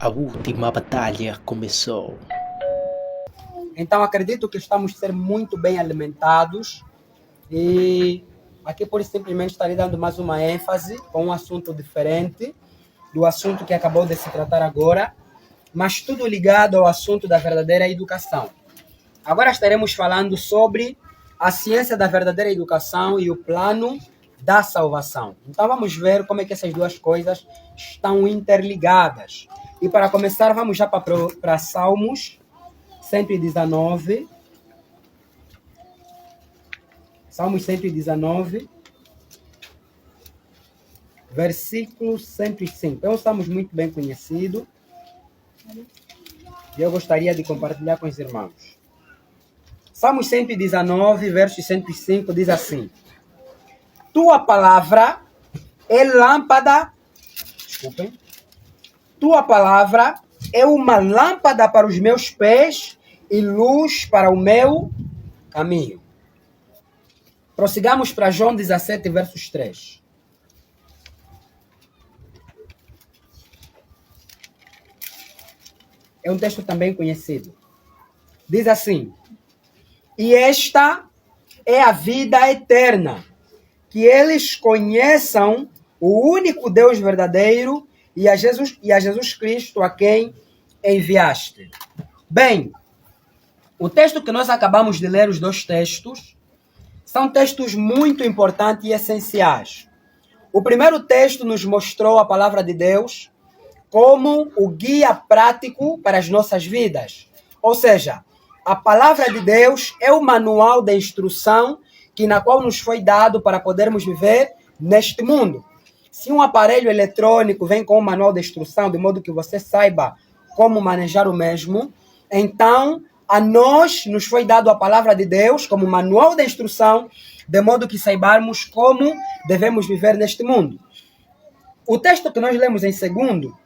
A última batalha começou. Então acredito que estamos a ser muito bem alimentados e aqui por simplesmente estarei dando mais uma ênfase com um assunto diferente do assunto que acabou de se tratar agora, mas tudo ligado ao assunto da verdadeira educação. Agora estaremos falando sobre a ciência da verdadeira educação e o plano da salvação. Então vamos ver como é que essas duas coisas estão interligadas. E para começar, vamos já para Salmos 119. Salmos 119, versículo 105. É um salmo muito bem conhecido e eu gostaria de compartilhar com os irmãos. Salmos 119, verso 105 diz assim: Tua palavra é lâmpada, Tua palavra é uma lâmpada para os meus pés e luz para o meu caminho. Prossigamos para João 17, versos 3. É um texto também conhecido. Diz assim: E esta é a vida eterna, que eles conheçam o único Deus verdadeiro e a Jesus Cristo a quem enviaste. Bem, o texto que nós acabamos de ler, os dois textos, são textos muito importantes e essenciais. O primeiro texto nos mostrou a palavra de Deus como o guia prático para as nossas vidas. Ou seja, a palavra de Deus é o manual de instrução na qual nos foi dado para podermos viver neste mundo. Se um aparelho eletrônico vem com um manual de instrução, de modo que você saiba como manejar o mesmo, então a nós nos foi dado a palavra de Deus como manual de instrução, de modo que saibamos como devemos viver neste mundo. O texto que nós lemos em segundo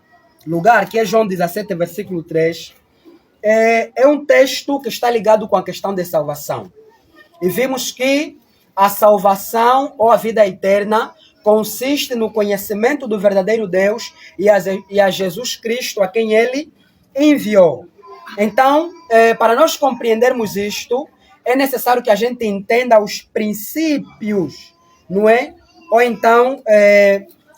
lugar, que é João 17, versículo 3, é um texto que está ligado com a questão de salvação. E vimos que a salvação ou a vida eterna consiste no conhecimento do verdadeiro Deus e a Jesus Cristo a quem ele enviou. Então, para nós compreendermos isto, é necessário que a gente entenda os princípios, não é? Ou então,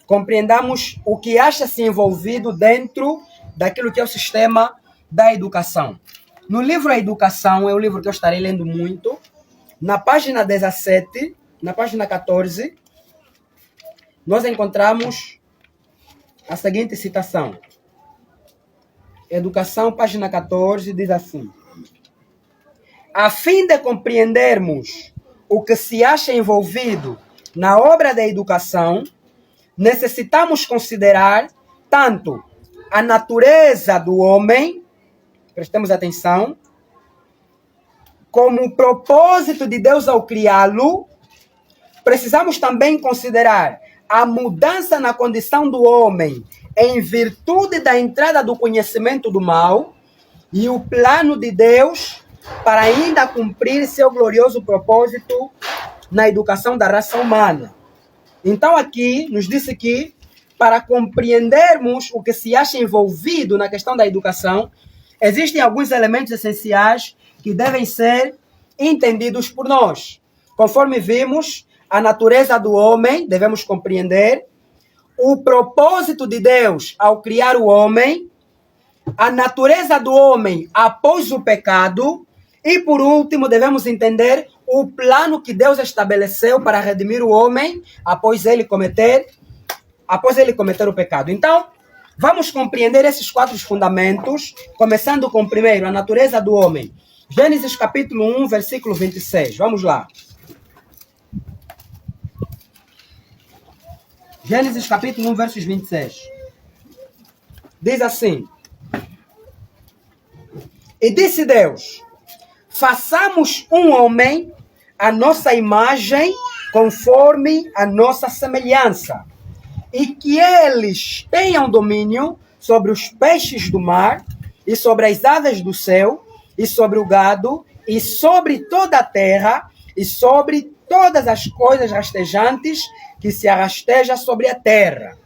compreendamos o que acha-se envolvido dentro daquilo que é o sistema da educação. No livro A Educação, é um livro que eu estarei lendo muito, na página 17, na página 14, nós encontramos a seguinte citação. Educação, página 14, diz assim: A fim de compreendermos o que se acha envolvido na obra da educação, necessitamos considerar tanto a natureza do homem, prestemos atenção, como o propósito de Deus ao criá-lo. Precisamos também considerar a mudança na condição do homem em virtude da entrada do conhecimento do mal e o plano de Deus para ainda cumprir seu glorioso propósito na educação da raça humana. Então aqui nos disse que para compreendermos o que se acha envolvido na questão da educação, existem alguns elementos essenciais que devem ser entendidos por nós. Conforme vimos, a natureza do homem, devemos compreender, o propósito de Deus ao criar o homem, a natureza do homem após o pecado e, por último, devemos entender o plano que Deus estabeleceu para redimir o homem após ele cometer o pecado. Então, vamos compreender esses quatro fundamentos, começando com o primeiro, a natureza do homem. Gênesis capítulo 1, versículo 26. Vamos lá. Gênesis capítulo 1, versos 26. Diz assim: E disse Deus: Façamos um homem à nossa imagem, conforme a nossa semelhança, e que eles tenham domínio sobre os peixes do mar, e sobre as aves do céu, e sobre o gado, e sobre toda a terra, e sobre todas as coisas rastejantes que se arrastejam sobre a terra.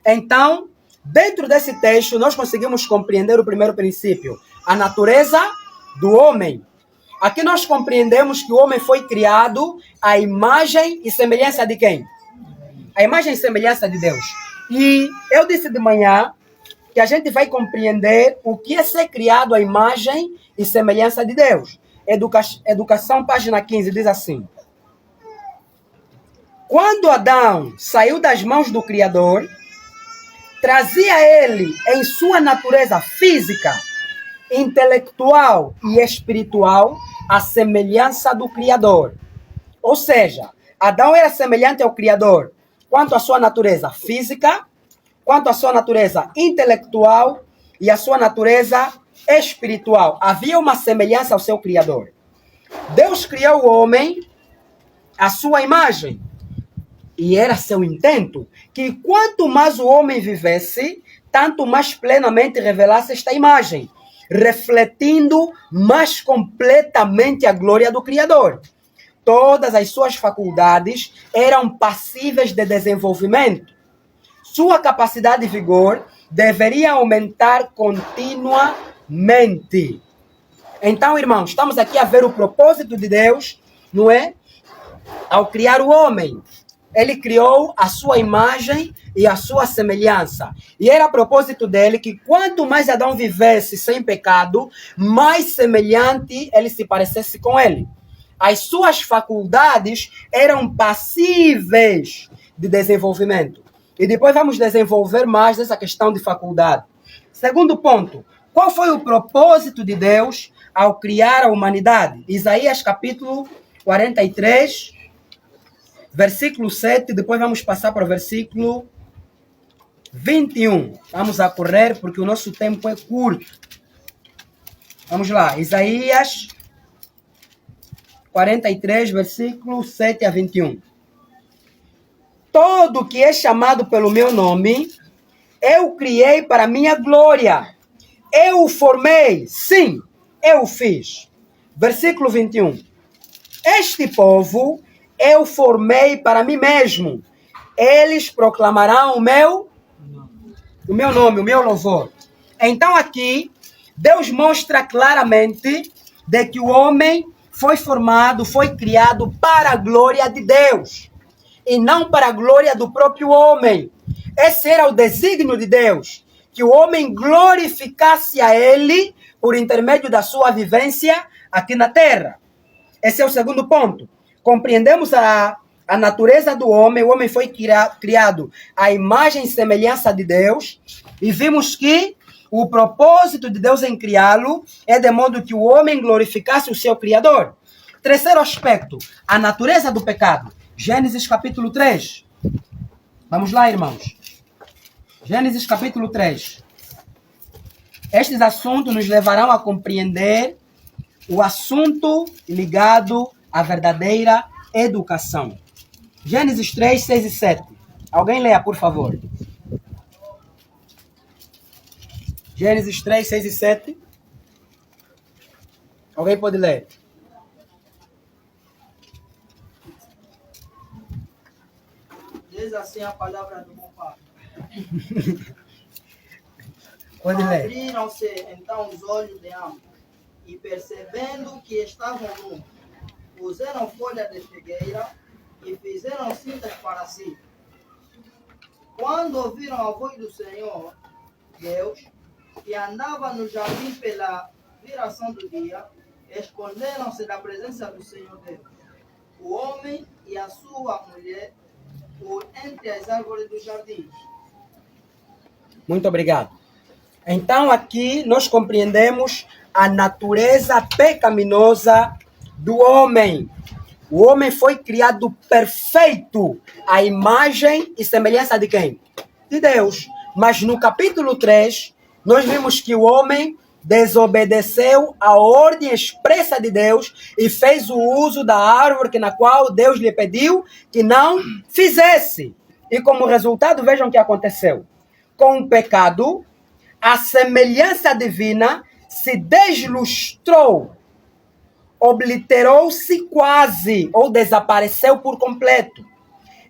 Então, Dentro desse texto, nós conseguimos compreender o primeiro princípio, a natureza do homem. Aqui nós compreendemos que o homem foi criado à imagem e semelhança de quem? A imagem e semelhança de Deus. E eu disse de manhã que a gente vai compreender o que é ser criado à imagem e semelhança de Deus. Educação, página 15, diz assim: quando Adão saiu das mãos do Criador, trazia ele em sua natureza física, intelectual e espiritual a semelhança do Criador. Ou seja, Adão era semelhante ao Criador quanto à sua natureza física, quanto à sua natureza intelectual e à sua natureza espiritual. Havia uma semelhança ao seu Criador. Deus criou o homem à sua imagem. E era seu intento que quanto mais o homem vivesse, tanto mais plenamente revelasse esta imagem, refletindo mais completamente a glória do Criador. Todas as suas faculdades eram passíveis de desenvolvimento. Sua capacidade e vigor deveria aumentar continuamente. Então, irmãos, estamos aqui a ver o propósito de Deus, não é? Ao criar o homem. Ele criou a sua imagem e a sua semelhança. E era propósito dele que quanto mais Adão vivesse sem pecado, mais semelhante ele se parecesse com ele. As suas faculdades eram passíveis de desenvolvimento. E depois vamos desenvolver mais essa questão de faculdade. Segundo ponto, qual foi o propósito de Deus ao criar a humanidade? Isaías capítulo 43, versículo 7, depois vamos passar para o versículo 21. Vamos a correr porque o nosso tempo é curto. Vamos lá, Isaías 43, versículo 7 a 21. Todo que é chamado pelo meu nome, eu criei para minha glória. Eu o formei, sim, eu o fiz. Versículo 21. Este povo eu formei para mim mesmo. Eles proclamarão o meu nome, o meu louvor. Então aqui, Deus mostra claramente de que o homem foi formado, foi criado para a glória de Deus. E não para a glória do próprio homem. Esse era o desígnio de Deus. Que o homem glorificasse a Ele por intermédio da sua vivência aqui na terra. Esse é o segundo ponto. Compreendemos a natureza do homem. O homem foi criado à imagem e semelhança de Deus. E vimos que o propósito de Deus em criá-lo é de modo que o homem glorificasse o seu Criador. Terceiro aspecto, a natureza do pecado. Gênesis capítulo 3. Vamos lá, irmãos. Gênesis capítulo 3. Estes assuntos nos levarão a compreender o assunto ligado à verdadeira educação. Gênesis 3, 6 e 7. Alguém leia, por favor. Gênesis 3, 6 e 7. Alguém pode ler? Diz assim a palavra do meu pai. Pode ler. Abriram-se então os olhos de ambos, e percebendo que estavam nus, puseram folha de figueira e fizeram cintas para si. Quando ouviram a voz do Senhor, Deus, que andava no jardim pela viração do dia, esconderam-se da presença do Senhor Deus, o homem e a sua mulher, por entre as árvores do jardim. Muito obrigado. Então aqui nós compreendemos a natureza pecaminosa do homem. O homem foi criado perfeito, à imagem e semelhança de quem? De Deus. Mas no capítulo 3, nós vimos que o homem desobedeceu a ordem expressa de Deus e fez o uso da árvore na qual Deus lhe pediu que não fizesse. E como resultado, vejam o que aconteceu. Com o pecado, a semelhança divina se deslustrou, obliterou-se quase, ou desapareceu por completo.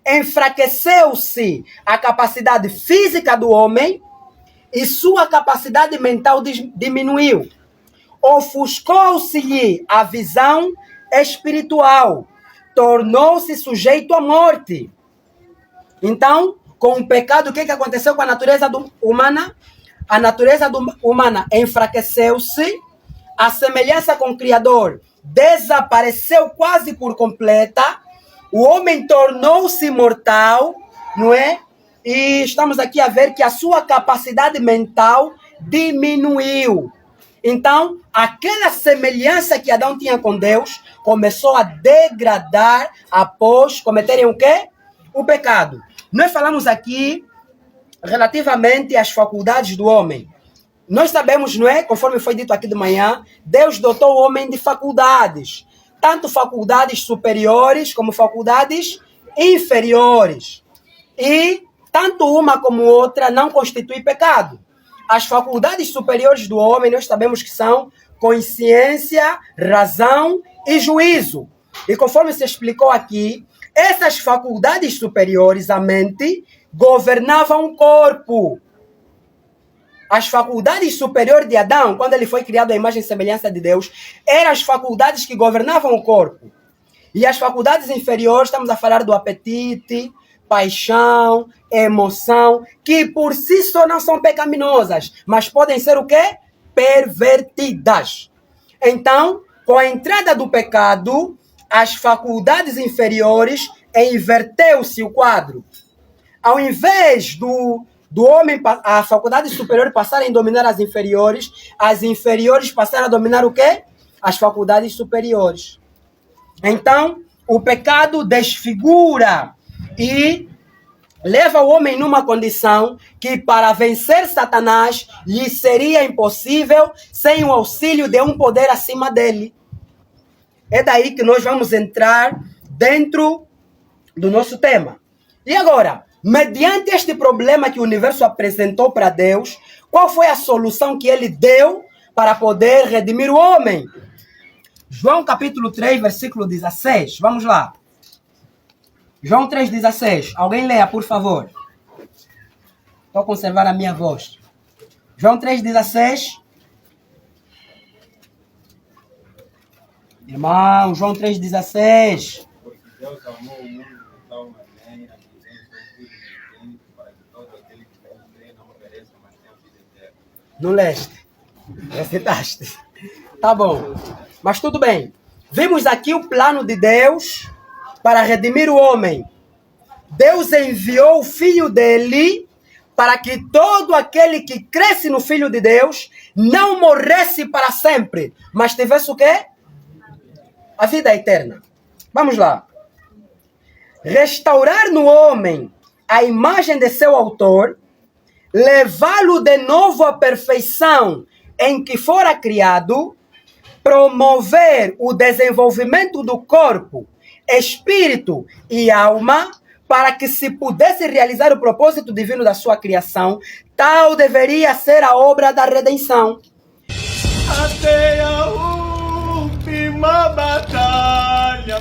Enfraqueceu-se a capacidade física do homem e sua capacidade mental diminuiu. Ofuscou-se-lhe a visão espiritual, tornou-se sujeito à morte. Então, com o pecado, o que aconteceu com a natureza humana? A natureza humana enfraqueceu-se, a semelhança com o Criador desapareceu quase por completa, o homem tornou-se mortal, não é? E estamos aqui a ver que a sua capacidade mental diminuiu. Então, aquela semelhança que Adão tinha com Deus começou a degradar após cometerem o quê? O pecado. Nós falamos aqui relativamente às faculdades do homem. Nós sabemos, não é? Conforme foi dito aqui de manhã, Deus dotou o homem de faculdades. Tanto faculdades superiores como faculdades inferiores. E tanto uma como outra não constitui pecado. As faculdades superiores do homem, nós sabemos que são consciência, razão e juízo. E conforme se explicou aqui, essas faculdades superiores, a mente, governavam o corpo. As faculdades superiores de Adão, quando ele foi criado à imagem e semelhança de Deus, eram as faculdades que governavam o corpo. E as faculdades inferiores, estamos a falar do apetite, paixão, emoção, que por si só não são pecaminosas, mas podem ser o quê? Pervertidas. Então, com a entrada do pecado, as faculdades inferiores, inverteu-se o quadro. Ao invés do homem, a faculdade superior passarem a dominar as inferiores passaram a dominar o quê? As faculdades superiores. Então, o pecado desfigura e leva o homem numa condição que para vencer Satanás lhe seria impossível sem o auxílio de um poder acima dele. É daí que nós vamos entrar dentro do nosso tema. E agora, mediante este problema que o universo apresentou para Deus, qual foi a solução que ele deu para poder redimir o homem? João capítulo 3, versículo 16. Vamos lá. João 3,16. Alguém leia, por favor. Estou a conservar a minha voz. João 3,16. Irmão, João 3,16. Porque Deus amou o mundo de tal maneira que deu seu Filho unigênito para que todo aquele que nele crê não pereça, mas tenha vida eterna. Não leste? Recitaste. Tá bom. Mas tudo bem. Vimos aqui o plano de Deus para redimir o homem. Deus enviou o Filho dele para que todo aquele que cresce no Filho de Deus não morresse para sempre, mas tivesse o quê? A vida eterna. Vamos lá. Restaurar no homem a imagem de seu autor, levá-lo de novo à perfeição em que fora criado, promover o desenvolvimento do corpo, espírito e alma, para que se pudesse realizar o propósito divino da sua criação, tal deveria ser a obra da redenção. Até a última batalha